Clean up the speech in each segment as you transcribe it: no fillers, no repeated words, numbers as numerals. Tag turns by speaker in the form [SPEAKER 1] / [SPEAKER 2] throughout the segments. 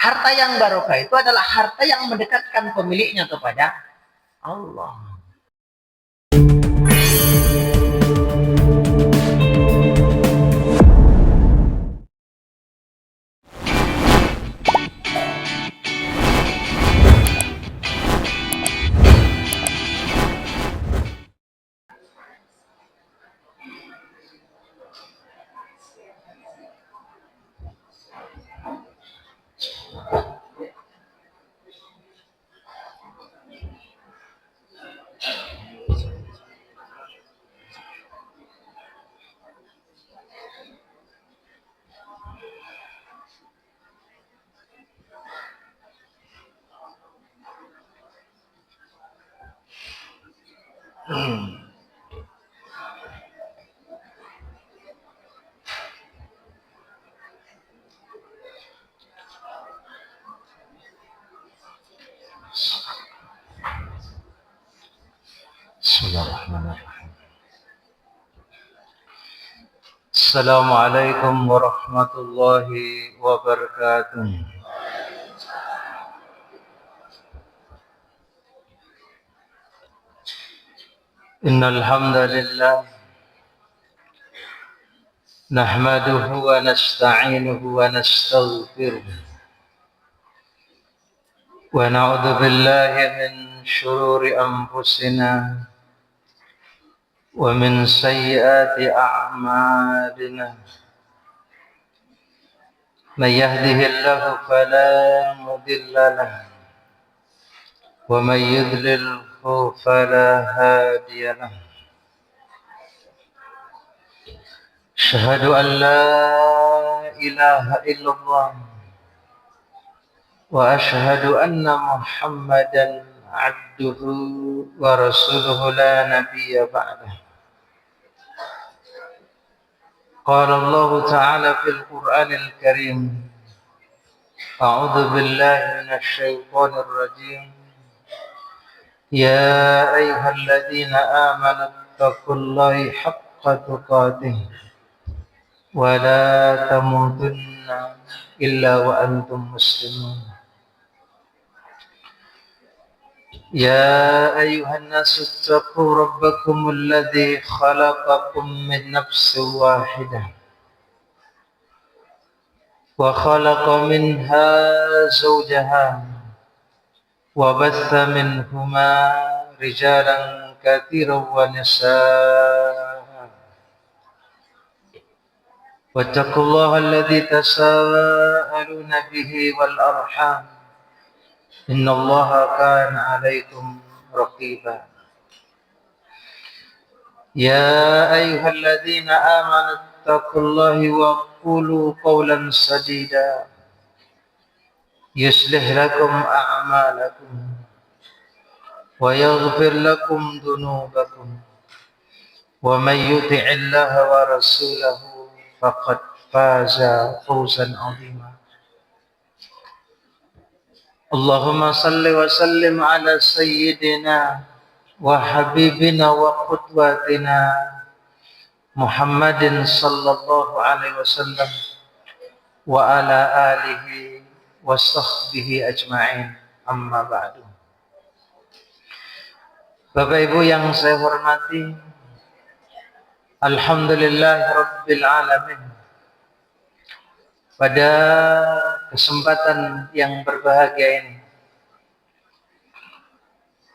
[SPEAKER 1] Harta yang barokah itu adalah harta yang mendekatkan pemiliknya kepada Allah. Bismillahirrahmanirrahim. Assalamualaikum warahmatullahi wabarakatuh. Innal hamdalillah nahmaduhu wa nasta'inuhu wa nastaghfiruh wa na'udzu billahi min shururi anfusina wa min sayyiati a'malina. Man yahdihillahu fala mudilla lahu wa man yudlilhu fala hadiya lahu. Asyhadu an la ilaha illallah wa asyhadu anna Muhammadan abduhu wa rasuluhu la nabiyya ba'dah. Qala Allah ta'ala fil Qur'anil Karim, a'udzu billahi minasy syaithanir rajim. Ya ayyuhalladzina amanu taqullaha haqqa tuqatih wa la tamutunna illa wa antum muslimun. يا أيها الناس اتقوا ربكم الذي خلقكم من نفس واحدة وخلق منها زوجها وبث منهما رجالا كثيرا ونساء واتقوا الله الذي تساءلون به والأرحام إن الله كان عليكم رقيبا. يا أيها الذين آمنوا اتقوا الله وقولوا قولا سديدا يصلح لكم أعمالكم ويغفر لكم ذنوبكم ومن يطع الله ورسوله فقد فاز فوزا عظيما. Allahumma salli wa sallim ala sayyidina wa habibina wa qudwatina Muhammadin sallallahu alaihi wasallam wa ala alihi wa sahbihi ajma'in, amma ba'du. Bapak Ibu yang saya hormati, alhamdulillahi rabbil alamin. Pada kesempatan yang berbahagia ini,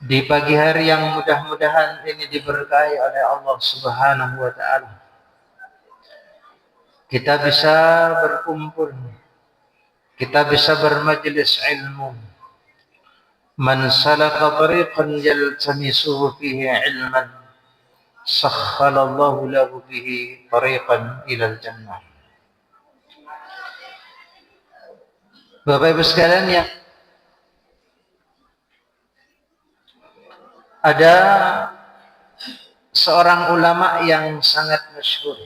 [SPEAKER 1] di pagi hari yang mudah-mudahan ini diberkahi oleh Allah Subhanahu wa ta'ala, kita bisa berkumpul, kita bisa bermajlis ilmu. Man salaka tariqan yaltamisuhu fihi ilman sakhalallahu lahu bihi tariqan ilal jannah. Bapak Ibu sekalian, yang ada seorang ulama yang sangat masyhur,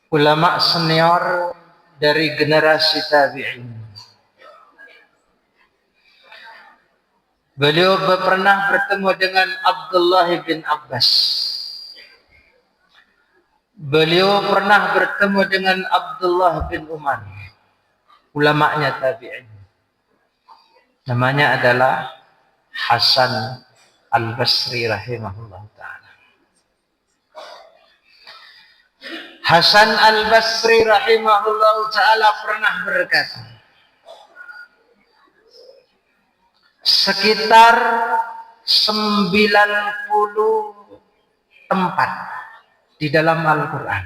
[SPEAKER 1] ulama senior dari generasi tabi'in. Beliau pernah bertemu dengan Abdullah bin Abbas. Beliau pernah bertemu dengan Abdullah bin Umar. ulamanya tabi'in. Namanya adalah Hasan Al-Basri rahimahullah ta'ala. Hasan Al-Basri rahimahullah ta'ala pernah berkata, sekitar 90 tempat di dalam Al-Quran,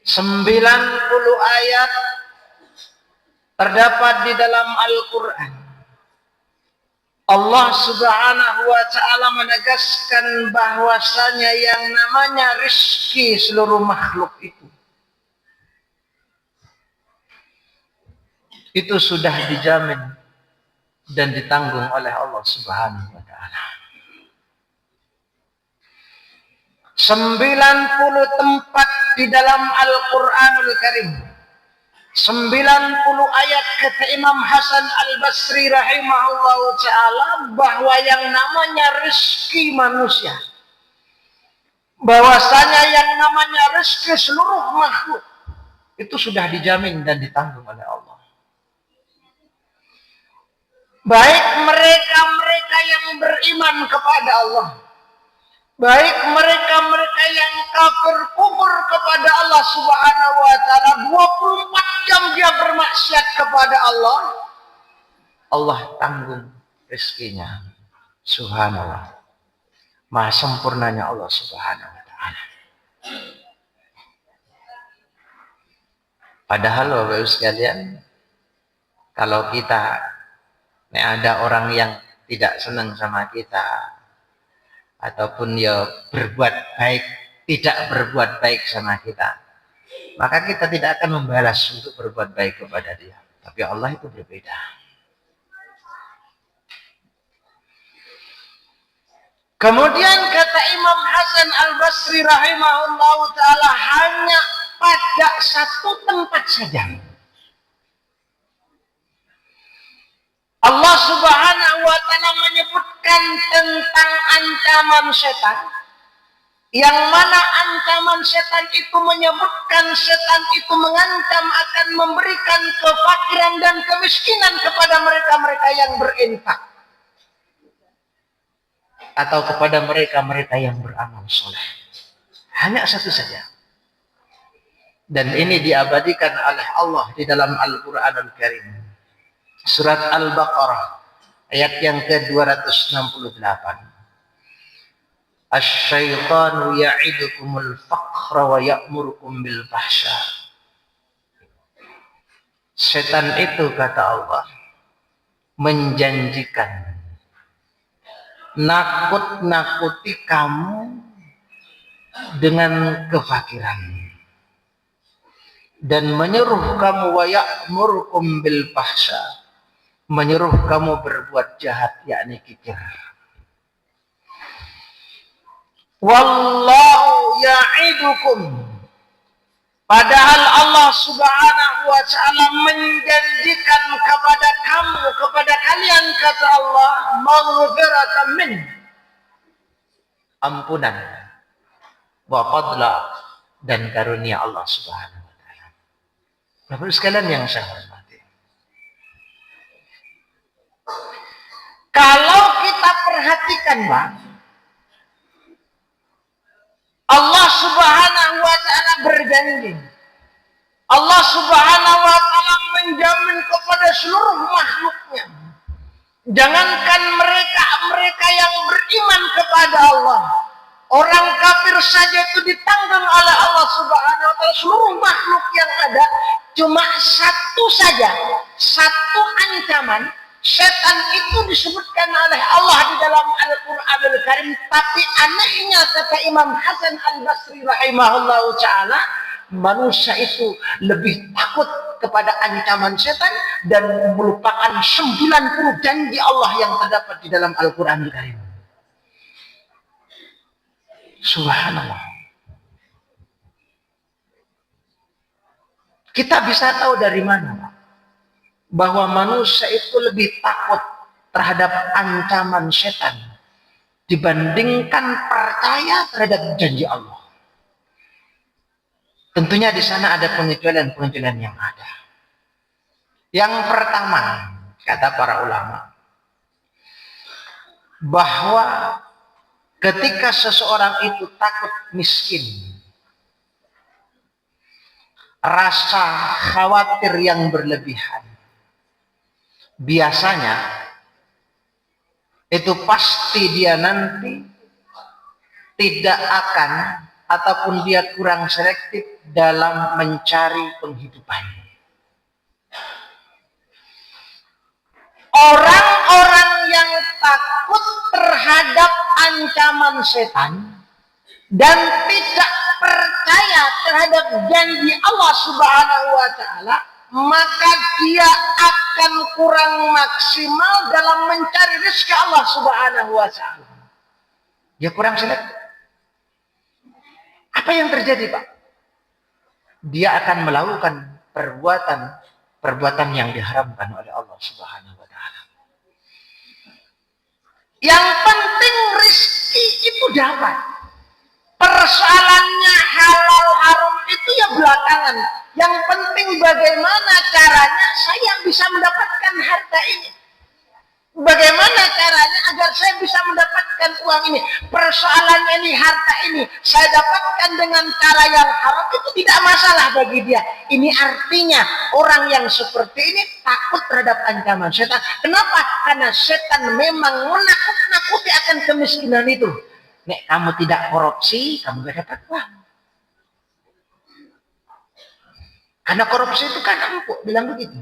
[SPEAKER 1] 90 ayat terdapat di dalam Al-Quran. Allah Subhanahu wa ta'ala menegaskan bahwasanya yang namanya rezeki seluruh makhluk itu sudah dijamin dan ditanggung oleh Allah Subhanahu wa ta'ala. 90 tempat di dalam Al-Quranul Karim, 90 ayat, kata Imam Hasan Al-Basri rahimahullah ta'ala, bahwa yang namanya rezeki manusia, bahwasanya yang namanya rezeki seluruh makhluk itu sudah dijamin dan ditanggung oleh Allah. Baik mereka-mereka yang beriman kepada Allah, baik mereka-mereka yang kufur kepada Allah Subhanahu wa ta'ala, 24 jam dia bermaksiat kepada Allah, Allah tanggung rezekinya. Subhanallah, maha sempurnanya Allah Subhanahu wa ta'ala. Padahal Bapak Ibu sekalian, kalau kita ada orang yang tidak senang sama kita, ataupun ya berbuat baik, tidak berbuat baik sama kita, maka kita tidak akan membalas untuk berbuat baik kepada dia. Tapi Allah itu berbeda. Kemudian kata Imam Hasan Al-Basri rahimahullah ta'ala, hanya pada satu tempat saja Allah Subhanahu wa ta'ala menyebutkan tentang ancaman setan, yang mana ancaman setan itu menyebutkan setan itu mengancam akan memberikan kefakiran dan kemiskinan kepada mereka-mereka yang berinfak, atau kepada mereka-mereka yang beramal soleh. Hanya satu saja. Dan ini diabadikan oleh Allah di dalam Al-Quranul Karim. Surat Al-Baqarah ayat yang ke-268. Asy-syaitanu ya'idukumul faqra wa ya'murukum bil fahsya. Setan itu, kata Allah, menjanjikan, nakut-nakuti kamu dengan kefakiran, dan menyuruh kamu wa ya'murukum bil fahsya, menyuruh kamu berbuat jahat, yakni kikir. Wallahu ya'idukum, padahal Allah Subhanahu wa ta'ala menjanjikan kepada kamu, kepada kalian, kata Allah, maghfiratan min, ampunan, wa fadla, dan karunia Allah Subhanahu wa ta'ala. Bapak sekalian yang saya hormati, kalau kita perhatikan, Pak, Allah Subhanahu wa ta'ala berjanji, Allah Subhanahu wa ta'ala menjamin kepada seluruh makhluknya. Jangankan mereka yang beriman kepada Allah, orang kafir saja itu ditanggung oleh Allah Subhanahu wa ta'ala. Seluruh makhluk yang ada, cuma satu saja, satu ancaman setan itu disebutkan oleh Allah di dalam Al-Quranul Karim. Tapi anehnya, kata Imam Hasan Al-Basri rahimahullah ta'ala, manusia itu lebih takut kepada ancaman setan dan melupakan 90 janji Allah yang terdapat di dalam Al-Quranul Karim. Subhanallah. Kita bisa tahu dari mana bahwa manusia itu lebih takut terhadap ancaman setan dibandingkan percaya terhadap janji Allah. Tentunya di sana ada pengecualian-pengecualian yang ada. Yang pertama, kata para ulama, bahwa ketika seseorang itu takut miskin, rasa khawatir yang berlebihan, biasanya itu pasti dia nanti tidak akan ataupun dia kurang selektif dalam mencari penghidupan. Orang-orang yang takut terhadap ancaman setan dan tidak percaya terhadap janji Allah Subhanahu wa taala, maka dia akan kurang maksimal dalam mencari rezeki Allah Subhanahu wa taala. Dia kurang selektif. Apa yang terjadi, Pak? Dia akan melakukan perbuatan yang diharamkan oleh Allah Subhanahu wa taala. Yang penting rezeki itu dapat. Persoalannya halal haram itu ya belakangan. Yang penting bagaimana caranya saya bisa mendapatkan harta ini. Bagaimana caranya agar saya bisa mendapatkan uang ini. Persoalannya ini, harta ini saya dapatkan dengan cara yang haram, itu tidak masalah bagi dia. Ini artinya orang yang seperti ini takut terhadap ancaman setan. Kenapa? Karena setan memang menakut-nakuti akan kemiskinan itu. Nek kamu tidak korupsi, kamu gak dapat uang. Karena korupsi itu kan empuk, bilang begitu.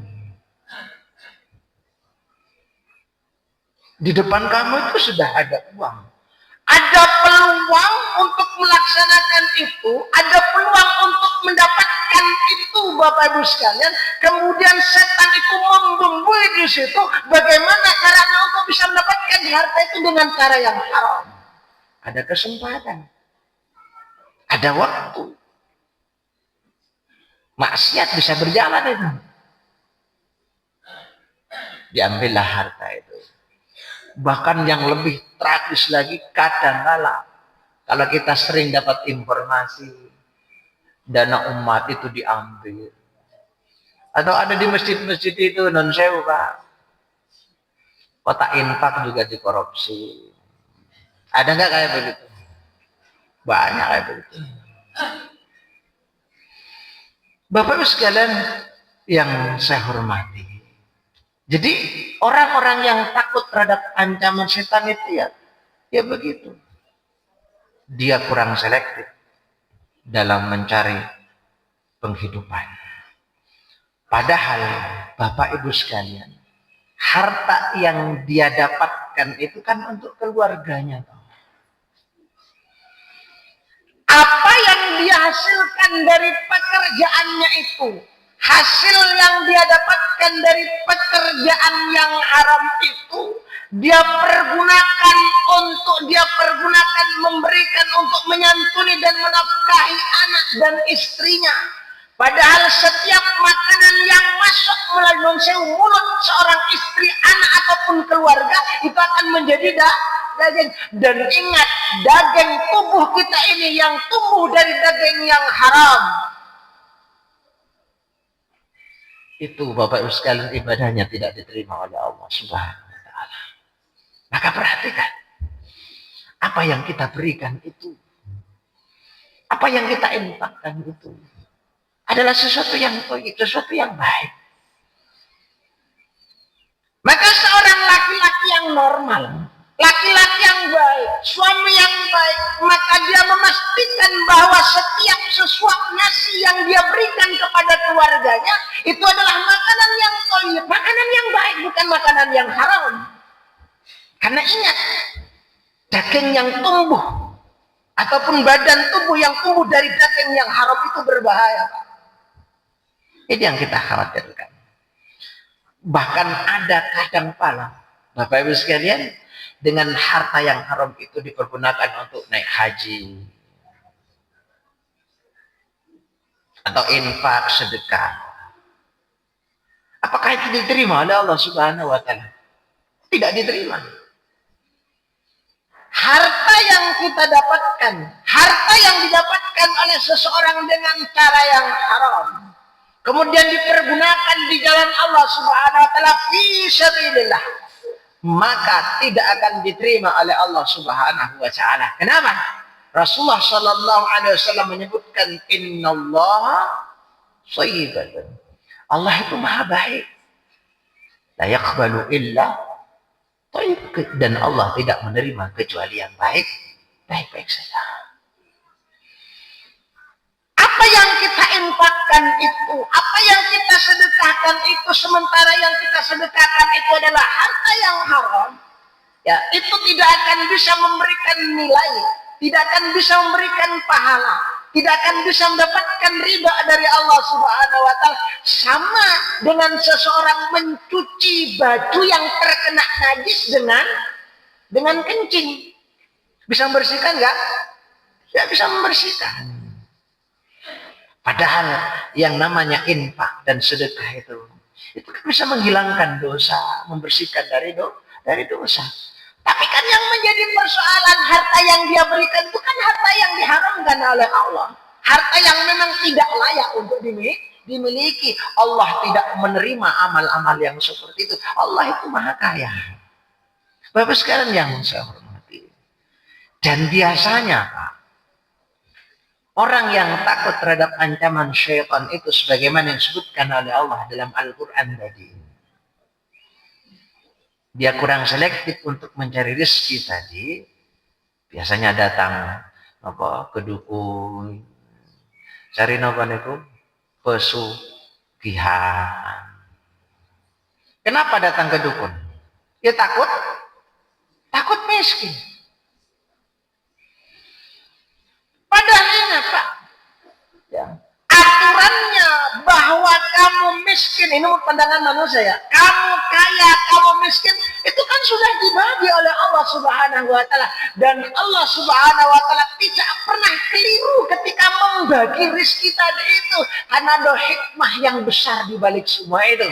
[SPEAKER 1] Di depan kamu itu sudah ada uang. Ada peluang untuk melaksanakan itu, ada peluang untuk mendapatkan itu, Bapak Ibu sekalian. Kemudian setan itu membumbui di situ. Bagaimana caranya untuk bisa mendapatkan harta itu dengan cara yang haram? Ada kesempatan, ada waktu. Maksiat bisa berjalan itu. Diambillah harta itu. Bahkan yang lebih tragis lagi, kadang-kala kalau kita sering dapat informasi dana umat itu diambil, atau ada di masjid-masjid itu non sewu, Pak, kotak infak juga dikorupsi. Ada nggak kayak begitu? Banyak kayak begitu. Bapak Ibu sekalian yang saya hormati, jadi orang-orang yang takut terhadap ancaman setan itu ya begitu. Dia kurang selektif dalam mencari penghidupan. Padahal Bapak Ibu sekalian, harta yang dia dapatkan itu kan untuk keluarganya. Apa yang dia hasilkan dari pekerjaannya itu, hasil yang dia dapatkan dari pekerjaan yang haram itu, dia pergunakan memberikan untuk menyantuni dan menafkahi anak dan istrinya. Padahal setiap makanan yang masuk melalui mulut seorang istri, anak ataupun keluarga itu akan menjadi daging. Dan ingat, daging tubuh kita ini yang tumbuh dari daging yang haram, itu Bapak Ibu sekalian ibadahnya tidak diterima oleh Allah Subhanahu wa taala. Maka perhatikan, apa yang kita berikan itu, apa yang kita infakkan itu adalah sesuatu yang baik, sesuatu yang baik. Maka seorang laki-laki yang normal, laki-laki yang baik, suami yang baik, maka dia memastikan bahwa setiap sesuap nasi yang dia berikan kepada keluarganya itu adalah makanan yang thayyib, makanan yang baik, bukan makanan yang haram. Karena ingat, daging yang tumbuh ataupun badan tubuh yang tumbuh dari daging yang haram itu berbahaya, Pak. Ini yang kita khawatirkan. Bahkan ada kadang kala, Bapak Ibu sekalian, dengan harta yang haram itu dipergunakan untuk naik haji atau infak, sedekah. Apakah itu diterima oleh Allah Subhanahu wa taala? Tidak diterima. harta yang kita dapatkan, harta yang didapatkan oleh seseorang dengan cara yang haram, kemudian dipergunakan di jalan Allah Subhanahu wa taala fi sabilillah, maka tidak akan diterima oleh Allah Subhanahu wa taala. Kenapa? Rasulullah sallallahu alaihi wasallam menyebutkan innallaha thayyibun. Allah itu maha baik. La yaqbalu illa thayyib, dan Allah tidak menerima kecuali yang baik, baik-baik saja. Apa yang kita infakkan itu, apa yang kita sedekahkan itu, sementara yang kita sedekahkan itu adalah harta yang haram, ya, itu tidak akan bisa memberikan nilai, tidak akan bisa memberikan pahala, tidak akan bisa mendapatkan ridha dari Allah Subhanahu wa taala. Sama dengan seseorang mencuci baju yang terkena najis dengan kencing. Bisa membersihkan enggak? Tidak bisa membersihkan. Padahal yang namanya infak dan sedekah itu kan bisa menghilangkan dosa, membersihkan dari dosa. Tapi kan yang menjadi persoalan, harta yang dia berikan itu kan harta yang diharamkan oleh Allah. Harta yang memang tidak layak untuk dimiliki. Allah tidak menerima amal-amal yang seperti itu. Allah itu maha kaya. Bapak sekalian yang saya hormati. Dan biasanya, Pak, orang yang takut terhadap ancaman syaitan itu sebagaimana yang disebutkan oleh Allah dalam Al-Quran tadi. Dia kurang selektif untuk mencari rezeki tadi. Biasanya datang ke dukun, cari pesugihan. Kenapa datang ke dukun? Ya takut miskin. Padahal ingat, Pak, ya, aturannya bahwa kamu miskin, ini pandangan manusia ya, kamu kaya, kamu miskin, itu kan sudah dibagi oleh Allah Subhanahu wa taala, dan Allah Subhanahu wa taala tidak pernah keliru ketika membagi rezeki tadi itu, karena ada hikmah yang besar di balik semua itu.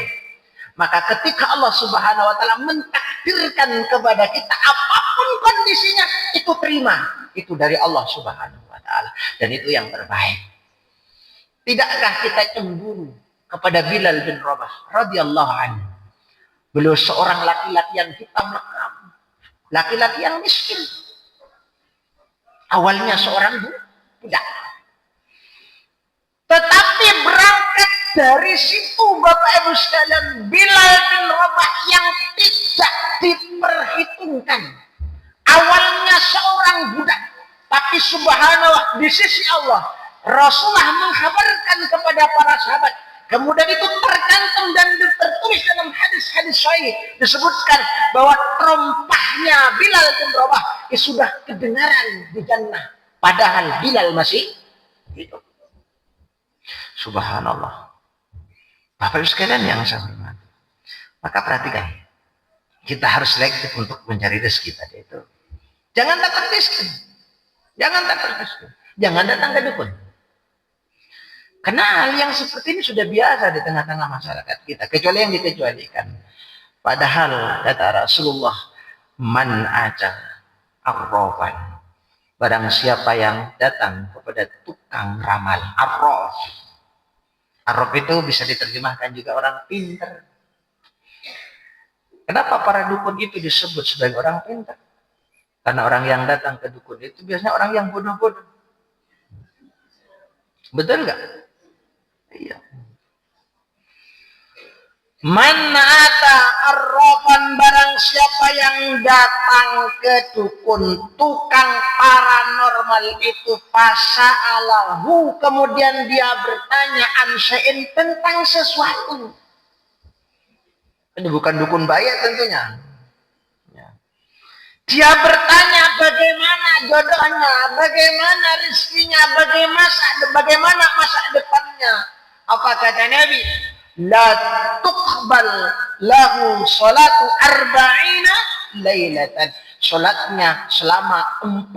[SPEAKER 1] Maka ketika Allah Subhanahu wa taala mentakdirkan kepada kita apapun kondisinya, itu terima, itu dari Allah Subhanahu wa taala, dan itu yang terbaik. Tidakkah kita cemburu kepada Bilal bin Rabah radhiyallahu anhu? Beliau seorang laki-laki yang hitam lekam, laki-laki yang miskin. Awalnya seorang budak. Tetapi berangkat dari situ, Bapak Ibu sekalian, Bilal bin Rabah yang tidak diperhitungkan. Awalnya seorang budak, tapi subhanallah di sisi Allah, Rasulullah mengkhabarkan kepada para sahabat. Kemudian itu tercantum dan tertulis dalam hadis-hadis sahih, disebutkan bahwa terompahnya Bilal bin Rabah sudah kedengaran di jannah, padahal Bilal masih hidup. Subhanallah. Bapak Ibu sekalian yang saya hormati, maka perhatikan, kita harus selektif untuk mencari rezeki tadi itu. Jangan takut miskin, jangan datang ke dukun. Karena hal yang seperti ini sudah biasa di tengah-tengah masyarakat kita, kecuali yang dikecualikan. Padahal kata Rasulullah, man aja arrofan, barang siapa yang datang kepada tukang ramal. Arrof itu bisa diterjemahkan juga orang pintar. Kenapa para dukun itu disebut sebagai orang pintar? Karena orang yang datang ke dukun itu biasanya orang yang bodoh-bodoh. Betul nggak? Iya. Man ata arrofan, barang siapa yang datang ke dukun, tukang paranormal itu, fasa'alahu, kemudian dia bertanya ansya'in, tentang sesuatu. Ini bukan dukun bayar tentunya. Dia bertanya bagaimana jodohnya, bagaimana rezekinya, bagaimana masa depannya. Apa kata Nabi? La tuqbal lahu salatu arba'ina lailatan. Salatnya selama 40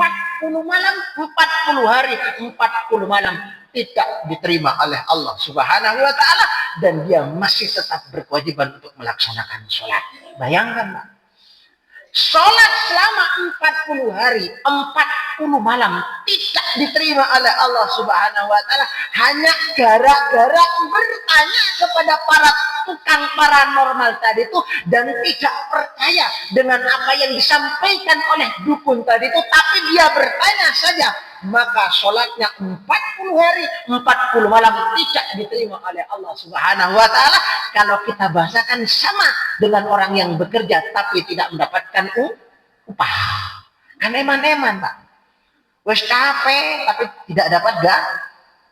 [SPEAKER 1] malam, 40 hari, 40 malam tidak diterima oleh Allah Subhanahu wa taala, dan dia masih tetap berkewajiban untuk melaksanakan salat. Bayangkan, Pak. Sholat selama 40 hari, 40 malam tidak diterima oleh Allah Subhanahu wa Ta'ala hanya gara-gara bertanya kepada para tukang paranormal tadi itu dan tidak percaya dengan apa yang disampaikan oleh dukun tadi itu, tapi dia bertanya saja, maka sholatnya 40 hari 40 malam tidak diterima oleh Allah Subhanahu wa Ta'ala. Kalau kita bahasakan sama dengan orang yang bekerja tapi tidak mendapatkan upah, kan eman-eman Pak, wes capek tapi tidak dapat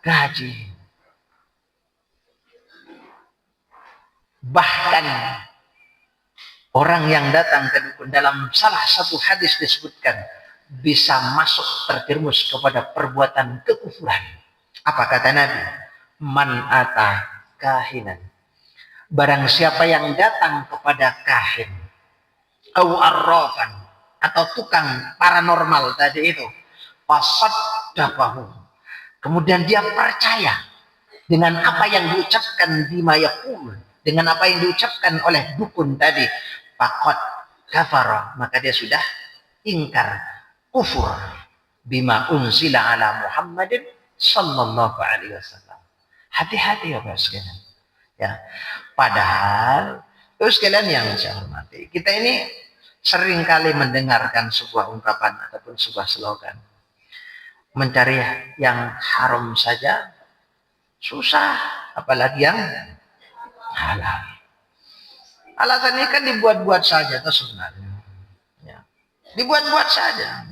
[SPEAKER 1] gaji. Bahkan orang yang datang ke dukun, dalam salah satu hadis disebutkan bisa masuk terjerumus kepada perbuatan kekufuran. Apa kata Nabi? Man ata kahinan, barang siapa yang datang kepada kahin, au arrafan, atau tukang paranormal tadi itu, fasaddafahu, kemudian dia percaya dengan apa yang diucapkan bima yaqul, dengan apa yang diucapkan oleh dukun tadi, faqad kafara, maka dia sudah ingkar, kufur bima unzila ala Muhammadin sallallahu alaihi wasallam. Hati-hati ya Bapak sekalian. Ya. Padahal terus sekalian yang saya hormati, kita ini sering kali mendengarkan sebuah ungkapan ataupun sebuah slogan, mencari yang haram saja susah, apalagi yang halal. Alasannya kan dibuat-buat saja itu sebenarnya. Ya. Dibuat-buat saja.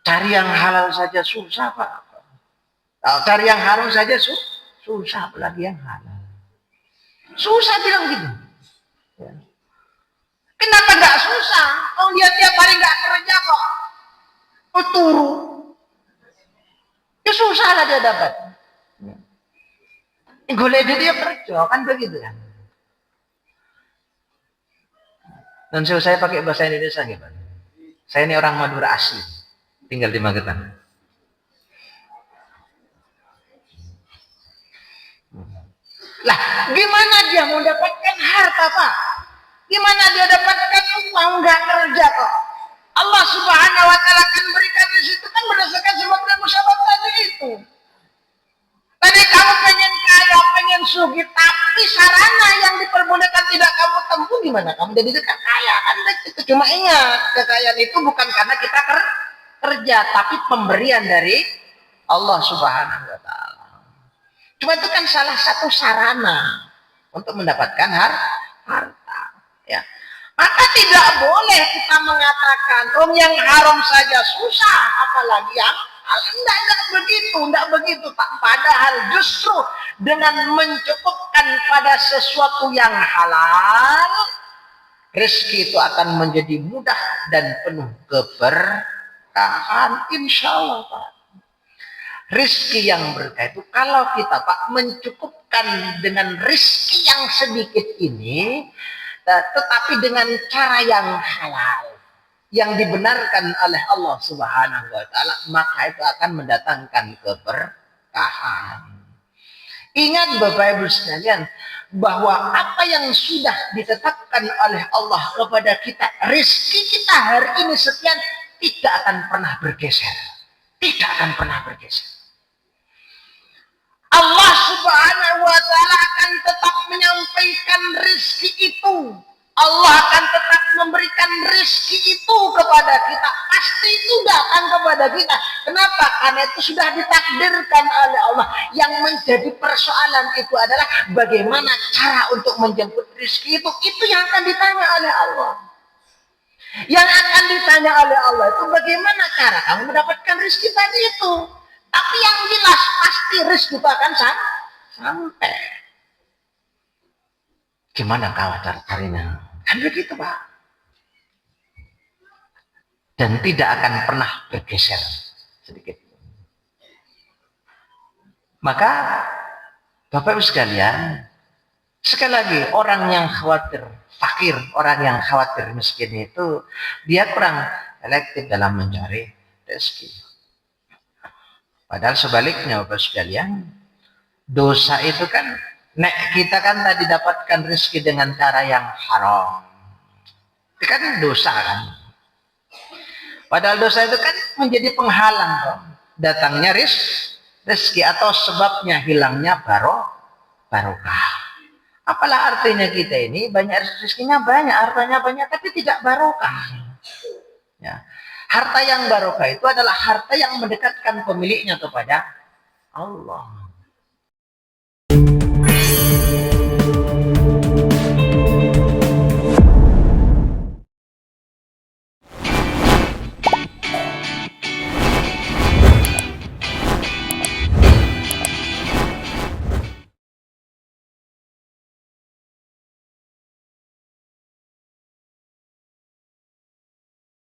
[SPEAKER 1] Cari yang halal saja susah Pak. Cari yang haram saja susah, apalagi yang halal. Susah bilang gitu. Ya. Kenapa nggak susah? Oh dia tiap hari nggak kerja kok. Oh turu. Ya susah lah dia dapat. Golek dia kerja kan begitu kan. Dan saya pakai bahasa Indonesia gitu. Saya ini orang Madura asli, tinggal di Magetan. Lah, gimana dia mau dapatkan harta Pak? Gimana dia dapatkan uang nggak kerja kok? Allah Subhanahu wa Ta'ala akan berikan di situ kan berdasarkan sebab dan musyawarah tadi itu. Tadi kamu pengen kaya, pengen sugih, tapi sarana yang diperbolehkan tidak kamu tempuh, gimana kamu jadi dekat kaya? Kan itu cuma ingat, kekayaan itu bukan karena kita kerja, tapi pemberian dari Allah Subhanahu wa Ta'ala. Cuma itu kan salah satu sarana untuk mendapatkan harta. Ya. Maka tidak boleh kita mengatakan, yang haram saja susah, apalagi yang Enggak begitu Pak. Padahal justru dengan mencukupkan pada sesuatu yang halal, rezeki itu akan menjadi mudah dan penuh keberkahan, insya Allah Pak. Rezeki yang berkah itu kalau kita Pak mencukupkan dengan rezeki yang sedikit ini, tetapi dengan cara yang halal, yang dibenarkan oleh Allah Subhanahu wa Ta'ala, maka itu akan mendatangkan keberkahan. Ingat Bapak Ibu sekalian, bahwa apa yang sudah ditetapkan oleh Allah kepada kita, rezeki kita hari ini sekian, tidak akan pernah bergeser. Tidak akan pernah bergeser. Allah Subhanahu wa Ta'ala akan tetap menyampaikan rezeki itu. Allah akan tetap memberikan rezeki itu kepada kita. Pasti itu datang kepada kita. Kenapa? Karena itu sudah ditakdirkan oleh Allah. Yang menjadi persoalan itu adalah bagaimana cara untuk menjemput rezeki itu. Itu yang akan ditanya oleh Allah. Yang akan ditanya oleh Allah itu bagaimana cara kamu mendapatkan rezeki tadi itu. Tapi yang jelas pasti rezeki itu akan sampai. Gimana kau carinya? Kan begitu Pak. Dan tidak akan pernah bergeser sedikit. Maka Bapak Ibu sekalian, sekali lagi orang yang khawatir fakir, orang yang khawatir miskin itu dia kurang selektif dalam mencari rezeki. Padahal sebaliknya Bapak sekalian, dosa itu kan kita kan tadi dapatkan rezeki dengan cara yang haram. Itu kan dosa kan. Padahal dosa itu kan menjadi penghalang kok datangnya rezeki atau sebabnya hilangnya barokah. Apalah artinya kita ini banyak rezekinya banyak, hartanya banyak, tapi tidak barokah. Ya. Harta yang barokah itu adalah harta yang mendekatkan pemiliknya kepada Allah.